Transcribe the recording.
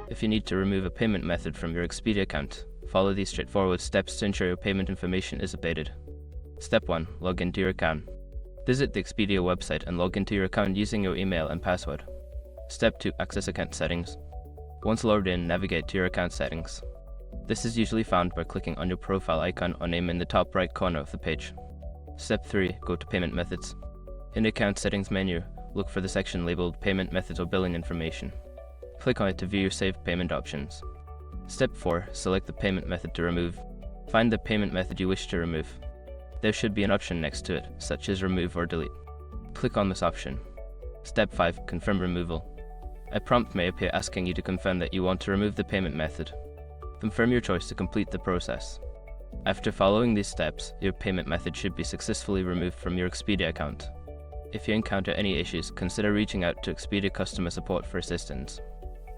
If you need to remove a payment method from your Expedia account, follow these straightforward steps to ensure your payment information is updated. Step 1. Log into your account. Visit the Expedia website and log into your account using your email and password. Step 2. Access account settings. Once logged in, navigate to your account settings. This is usually found by clicking on your profile icon or name in the top right corner of the page. Step 3. Go to Payment Methods. In the Account Settings menu, look for the section labeled Payment Methods or Billing Information. Click on it to view your saved payment options. Step 4. Select the payment method to remove. Find the payment method you wish to remove. There should be an option next to it, such as Remove or Delete. Click on this option. Step 5. Confirm removal. A prompt may appear asking you to confirm that you want to remove the payment method. Confirm your choice to complete the process. After following these steps, your payment method should be successfully removed from your Expedia account. If you encounter any issues, consider reaching out to Expedia customer support for assistance.